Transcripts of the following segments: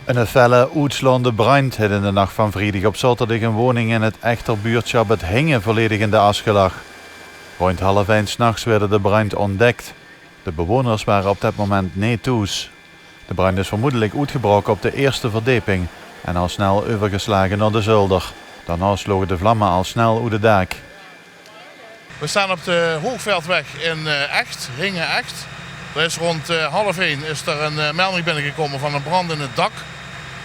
Een felle, uitslaande brand had in de nacht van vrijdag op zaterdag een woning in het Echterbuurtschap het Hingen volledig in de as gelegd. Rond 12:30 s'nachts werd de brand ontdekt. De bewoners waren op dat moment niet thuis. De brand is vermoedelijk uitgebroken op de eerste verdieping en al snel overgeslagen naar de zolder. Daarna sloegen de vlammen al snel uit het dak. We staan op de Hoogveldweg in Echt, Hingen Echt. Er is rond 12:30 is er een melding binnengekomen van een brand in het dak.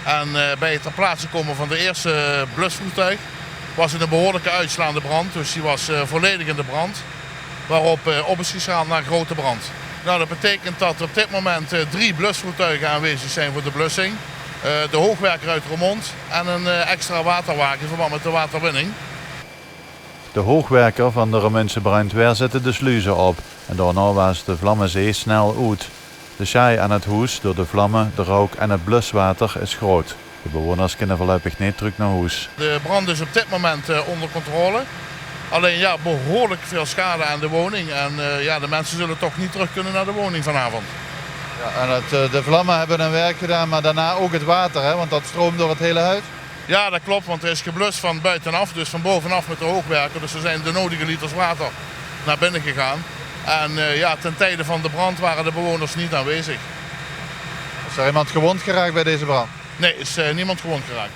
En bij het ter plaatse komen van de eerste blusvoertuig was het een behoorlijke uitslaande brand. Dus die was volledig in de brand. Waarop op is geschaald naar grote brand. Nou, dat betekent dat er op dit moment 3 blusvoertuigen aanwezig zijn voor de blussing. De hoogwerker uit Roermond en een extra waterwagen in verband met de waterwinning. De hoogwerker van de Roermondse brandweer zette de sluizen op en daarna was de Vlammenzee snel uit. De schade aan het huis door de vlammen, de rook en het bluswater is groot. De bewoners kunnen voorlopig niet terug naar huis. De brand is op dit moment onder controle. Alleen ja, behoorlijk veel schade aan de woning en de mensen zullen toch niet terug kunnen naar de woning vanavond. Ja, en de vlammen hebben hun werk gedaan, maar daarna ook het water, hè? Want dat stroomt door het hele huis. Ja, dat klopt, want er is geblust van buitenaf, dus van bovenaf met de hoogwerker. Dus er zijn de nodige liters water naar binnen gegaan. En ten tijde van de brand waren de bewoners niet aanwezig. Is er iemand gewond geraakt bij deze brand? Nee, is niemand gewond geraakt.